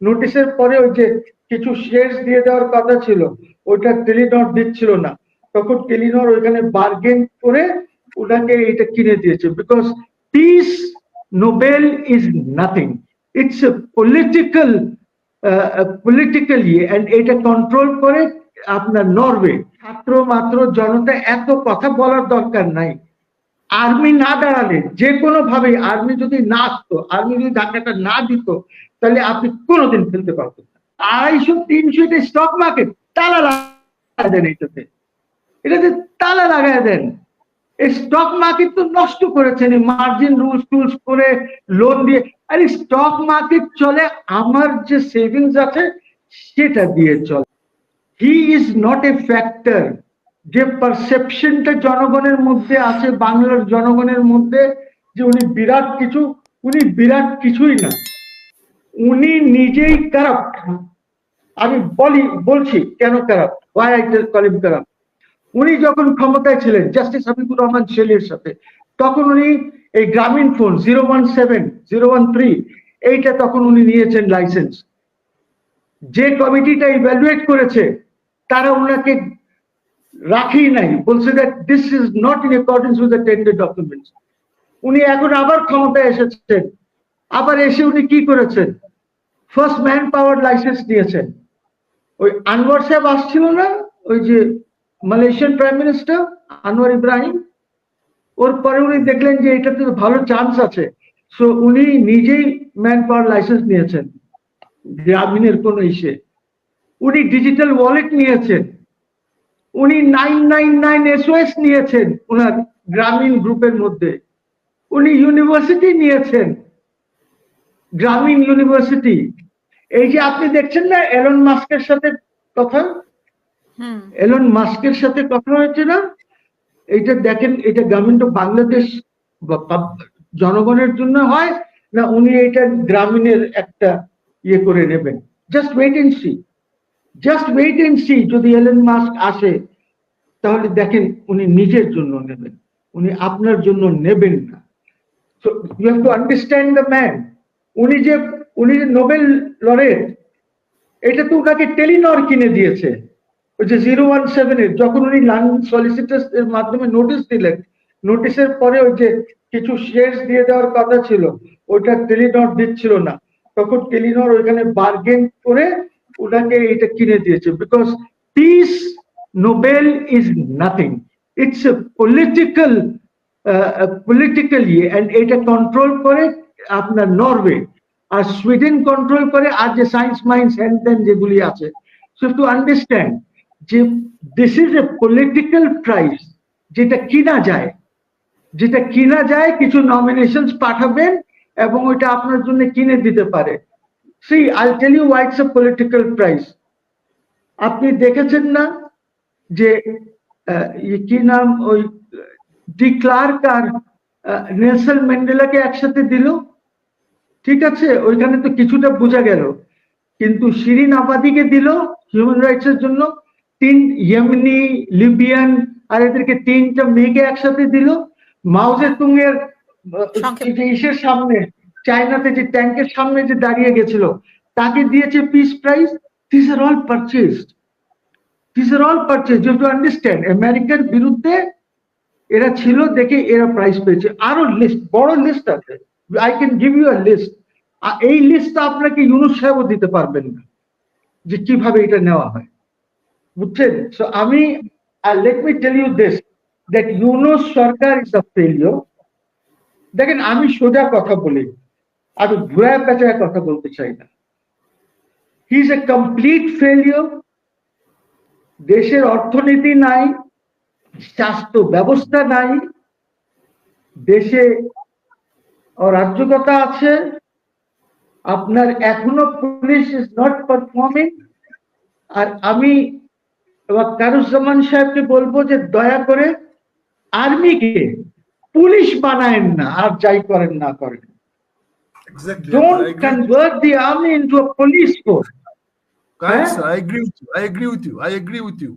নোটিশের পরে ওই যে কিছু শেয়ার দিয়ে দেওয়ার কথা ছিল, ওটা টেলিনর দিচ্ছিল না, তখন টেলিনর ওইখানে বার্গেন করে ওনাকে এটা কিনে দিয়েছে। Because peace Nobel is nothing, it's a political and এটা কন্ট্রোল করে আপনার নরওয়ে। ছাত্র মাত্র জনতা এত কথা বলার দরকার নাই। আর্মি না দাঁড়ালে, যে কোনো ভাবে আর্মি যদি না আসতো, আর্মি যদি ধাক্কাটা না দিত, তাহলে আপনি কোনোদিন ফেলতে পারতেন না। 250-300 এটা স্টক মার্কেট, তালা লাগাই দেন, এটাতে তালা লাগাই দেন। এই স্টক মার্কেট তো নষ্ট করেছেন, মার্জিন রুলস টুলস করে লোন দিয়ে। আরে স্টক মার্কেট চলে আমার যে সেভিংস আছে সেটা দিয়ে চলে। He is not a factor. যে পারসেপশনটা জনগণের মধ্যে আছে, বাংলার জনগণের মধ্যে, যে উনি বিরাট কিছু, উনি বিরাট কিছুই না, উনি নিজেই কারাপ্ট। আমি বলছি কেন corrupt, why I call him corrupt. উনি যখন ক্ষমতায় ছিলেন জাস্টিস হাবিবুর রহমান শেলির সাথে, তখন উনি এই গ্রামীণ ফোন 017, 013 এইটা তখন উনি নিয়েছেন লাইসেন্স। যে কমিটিটা ইভ্যালুয়েট করেছে তারা ওনাকে রাখি নাই, বলছে that this is not in accordance with the tender documents. উনি এখন আবার ক্ষমতায় এসেছেন, আবার এসে উনি কি করেছেন, ফার্স্ট ম্যান পাওয়ার লাইসেন্স নিয়েছেন। ওই আনোয়ার সাহেব আসছিল না, ওই যে Malaysian prime minister Anwar Ibrahim, ওর পরে উনি দেখলেন যে এটাতে ভালো চান্স আছে, সো উনি নিজেই ম্যান পাওয়ার লাইসেন্স নিয়েছেন গ্রামীণের কোন ইসে। উনি ডিজিটাল ওয়ালেট নিয়েছেন, উনি 999 SOS নিয়েছেন ওনার গ্রামীণ গ্রুপের মধ্যে, উনি ইউনিভার্সিটি নিয়েছেন, গ্রামীণ ইউনিভার্সিটি। এই যে আপনি দেখছেন না এলন মাস্কের সাথে কথা, এলন মাস্কের সাথে কথা হয়েছে না, এইটা দেখেন, এটা গভর্নমেন্ট অফ বাংলাদেশ জনগণের জন্য হয় না উনি এটা গ্রামীণের একটা ইয়ে করে নেবেন? Just wait and see, just wait and see. যদি এলন মাস্ক আসে তাহলে দেখেন উনি নিজের জন্য নেবেন, উনি আপনার জন্য নেবেন না। So you have to understand the man. উনি যে নোবেল লরেট, এটা তো ওনাকে টেলিনর কিনে দিয়েছে। ওই যে 017 এর যখন উনি লন্ডন সলিসিটার্স এর মাধ্যমে নোটিশ দিলেন, নোটিশের পরে ওই যে কিছু শেয়ার দিয়ে দেওয়ার কথা ছিল, ওটা টেলিনর দিচ্ছিল না, তখন টেলিনর ওইখানে বার্গেন করে ওনাকে এটা কিনে দিয়েছে। Because peace Nobel is nothing, it's a political and এটা কন্ট্রোল করে আপনার নরওয়ে, আর সুইডেন কন্ট্রোল করে, আর যে সায়েন্স মাইন্স হ্যান্ড যেগুলি আছে। সো টু আন্ডারস্ট্যান্ড যে this is a political price, যেটা কিনা যায়, যেটা কিনা যায়, কিছু নমিনেশনস পাঠাবেন এবং ওইটা আপনার জন্য কিনে দিতে পারে। See I tell you why it's a political prize. আপনি দেখেছেন না যে কি নাম, ওই ডি ক্লার্ক আর নেলসন ম্যান্ডেলাকে একসাথে দিল, ঠিক আছে, ওইখানে তো কিছুটা বোঝা গেল, কিন্তু শিরিন আবাদিকে দিল হিউম্যান রাইটস এর জন্য, ইয়েমেনি, লিবিয়ান, আর এদেরকে 3টা মেয়েকে একসাথে দিল। মাও জেতুং এর ইসের সামনে, চায়নাতে যে ট্যাঙ্কের সামনে যে দাঁড়িয়ে গেছিল, তাকে দিয়েছে peace prize. This are all purchased, this are all purchased. You have to understand আমেরিকার বিরুদ্ধে এরা ছিল দেখে এরা প্রাইজ পেয়েছে। আরো লিস্ট, বড় লিস্ট আছে, I can give you a list. এই লিস্টটা আপনাকে ইউনুস সাহেবও দিতে পারবেন না যে কিভাবে এটা নেওয়া হয়, বুঝছেন? সো আমি, let me tell you this, that Yunus সরকার ইজ আ ফেলিওর। দেখেন আমি সোজা কথা বলি, আমি ঘুরায় পেঁচায় কথা বলতে চাই না। He is a complete failure. দেশের অর্থনীতি নাই, স্বাস্থ্য ব্যবস্থা নাই, দেশে অরাজকতা আছে, আপনার এখনো পুলিশ ইজ নট পারফর্মিং। আর আমি কারুজ্জামান সাহেবকে বলবো যে দয়া করে আর্মিকে পুলিশ বানায়েন না, আর যাই করেন না করেন। Don't convert the army into a police force. Guys, I agree with you. I agree with you. I agree with you.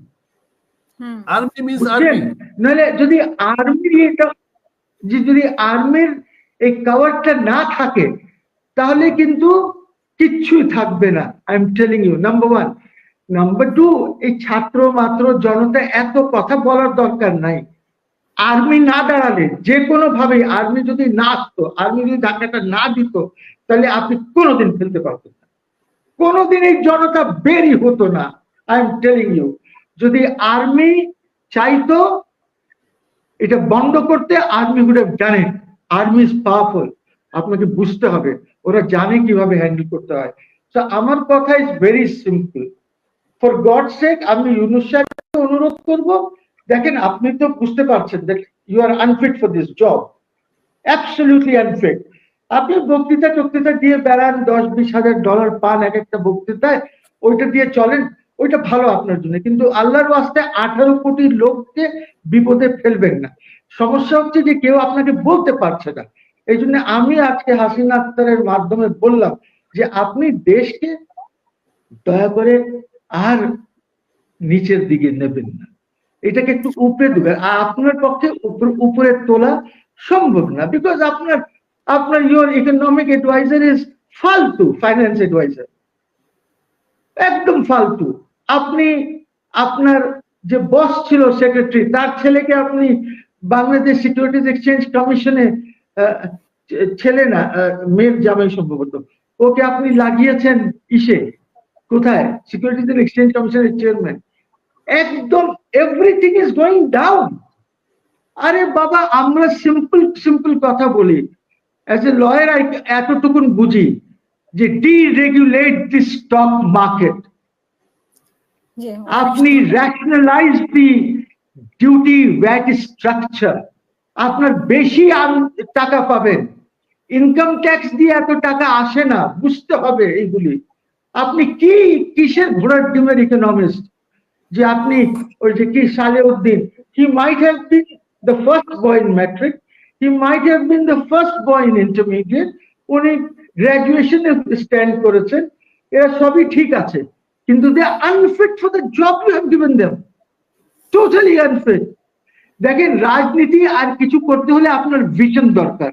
Army means army. নাহলে যদি আর্মির এই কাভারটা না থাকে তাহলে কিন্তু কিচ্ছুই থাকবে না, I am telling you. Number one. Number two, এই ছাত্র মাত্র জনতা এত কথা বলার দরকার নাই। আর্মি না দাঁড়ালে, যে কোনো ভাবে আর্মি যদি না আসতো, আর্মি যদি ধাক্কাটা না দিত, তাহলে আপনি কোনোদিন ফেলতে পারতেন না, কোনোদিন এই জনতা বেরই হতো না। আই এম টেলিং ইউ, যদি আর্মি চাইতো এটা বন্ধ করতে, army would have done it. Army is powerful, আপনাকে বুঝতে হবে, ওরা জানে কিভাবে হ্যান্ডেল করতে হয়। তো আমার কথা is very simple, for God sake আমি ইউনূস সাহেবকে অনুরোধ করব, দেখেন আপনি তো বুঝতে পারছেন that you are unfit for this job, absolutely unfit. আপনি বক্তৃতা দিয়ে বেড়ান, $10-20 হাজার পান এক একটা বক্তৃতায়, ওইটা দিয়ে চলেন, ওইটা ভালো আপনার জন্য, কিন্তু আল্লাহর ওয়াস্তে 18 কোটি লোককে বিপদে ফেলবেন না। সমস্যা হচ্ছে যে কেউ আপনাকে বলতে পারছে না। এই জন্য আমি আজকে হাসিনা আক্তারের মাধ্যমে বললাম যে আপনি দেশকে দয়া করে আর নিচের দিকে নেবেন না, এটাকে একটু উপরে দেবেন। আর আপনার পক্ষে উপরে তোলা সম্ভব না, বিকজ আপনার ইউর ইকোনমিক অ্যাডভাইজার ইজ ফালতু, ফাইন্যান্স অ্যাডভাইজার একদম ফালতু। আপনি আপনার যে বস ছিল সেক্রেটারি, তার ছেলেকে আপনি বাংলাদেশ সিকিউরিটিজ এক্সচেঞ্জ কমিশনে, ছেলে না মেয়ের জামাই সম্ভবত, ওকে আপনি লাগিয়েছেন ইসে, কোথায়, সিকিউরিটিজ এক্সচেঞ্জ কমিশনের চেয়ারম্যান। একদম এভরিথিং ইজ গোয়িং ডাউন। আরে বাবা, আমরা সিম্পল কথা বলি, অ্যাজ এ লয়ার এতটুকুন বুঝি যে ডিরেগুলেট দি স্টক মার্কেট, আপনি রেশনালাইজ দি ডিউটি ভ্যাট স্ট্রাকচার, আপনার বেশি টাকা পাবেন, ইনকাম ট্যাক্স দিয়ে এত টাকা আসে না, বুঝতে হবে এইগুলি। আপনি কিসের ঘোড়ার ডিমের ইকোনমিস্ট যে আপনি ওই যে কি Salehuddin, he might have been the first boy in metric, he might have been the first boy in intermediate, উনি গ্রাজুয়েশনে স্ট্যান্ড করেছেন, এরা সবই ঠিক আছে, কিন্তু they are unfit for the job you have given them, totally unfit। দেখেন, রাজনীতি আর কিছু করতে হলে আপনার ভিশন দরকার।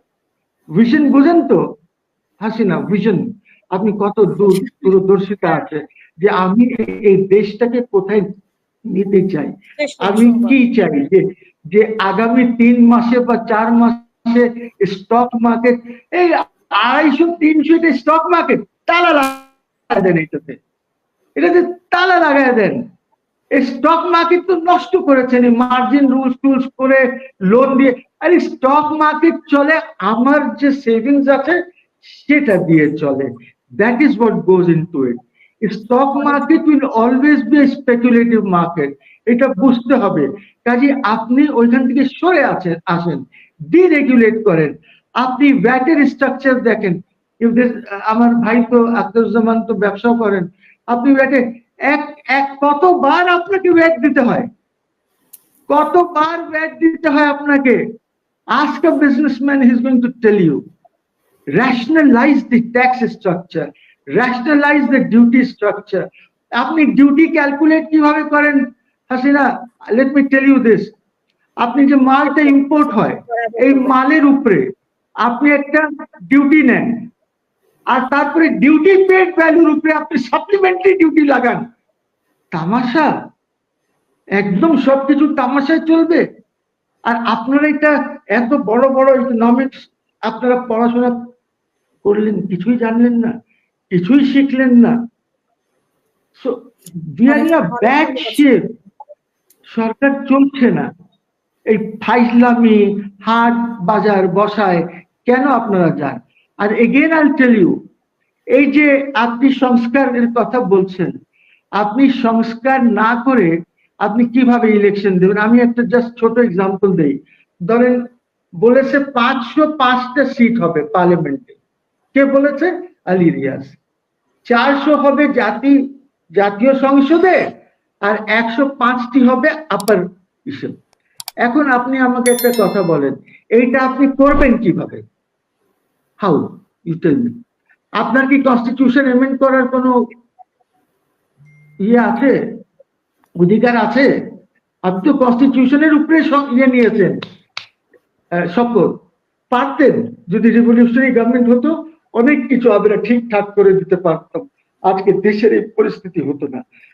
ভিশন বুঝেন তো হাসিনা, ভিশন, আপনি কত দূরদর্শিতা আছে যে আমি এই দেশটাকে কোথায় নিতে চাই, আমি কি চাই যে আগামী 3 মাসে বা 4 মাসে স্টক মার্কেট, এই 250-300 স্টক মার্কেট তালা লাগাই দেন, এটাতে তালা লাগাই দেন। এই স্টক মার্কেট তো নষ্ট করেছেন, মার্জিন রুলস করে লোন দিয়ে। আর স্টক মার্কেট চলে আমার যে সেভিংস আছে সেটা দিয়ে চলে, that is what goes into it. Stock market will always be speculative market, এটা বুঝতে হবে। কাজে আপনি ওইখান থেকে সরে আসেন, ডিরেগুলেট করেন। আপনি ভ্যাটের স্ট্রাকচার দেখেন, আমার ভাই তো আখতারুজ্জামান তো ব্যবসা করেন, আপনি ভ্যাটে কতবার আপনাকে ভ্যাট দিতে হয়, কতবার ভ্যাট দিতে হয় আপনাকে। Ask a businessman, he is going to tell you. rationalize the tax structure, rationalize the duty structure। আপনি ডিউটি ক্যালকুলেট কিভাবে করেন Hasina, let me tell you this. আপনি যে মালটা ইম্পোর্ট হয়, এই মালের উপরে আপনি একটা ডিউটি নেন, আর তারপরে ডিউটি পেড ভ্যালুর উপরে আপনি সাপ্লিমেন্টারি ডিউটি লাগান। তামাশা, একদম সবকিছু তামাশায় চলবে। আর আপনারা এটা এত বড় বড় ইকোনমিক্স আপনারা পড়াশোনা করলেন, কিছুই জানলেন না, কিছুই শিখলেন না। So we are in a bad shape, সরকার চলছে না। এই ফাইজলামি হাট বাজার বসায় কেন আপনারা যান? আর এগেন আই টেল ইউ, এই যে আপনি সংস্কারের কথা বলছেন, আপনি সংস্কার না করে আপনি কিভাবে ইলেকশন দেবেন? আমি একটা জাস্ট ছোট এক্সাম্পল দেই। ধরেন বলেছে 505টা সিট হবে পার্লামেন্টে, কে বলেছে? আলী রিয়াজ। 400 হবে জাতীয় সংসদে, আর 105টি হবে আপার হিসেব। এখন আপনি আমাকে একটা কথা বলেন, এইটা আপনি করবেন কিভাবে? How, you tell me. আপনার কি কনস্টিটিউশন এমেন্ড করার কোনো ইয়ে আছে, অধিকার আছে? আপনি তো কনস্টিটিউশনের উপরে ইয়ে নিয়েছেন শপথ। পারতেন, যদি রিভলিউশনারি গভর্নমেন্ট হতো অনেক কিছু আমরা ঠিকঠাক করে দিতে পারতাম, আজকে দেশের এই পরিস্থিতি হতো না।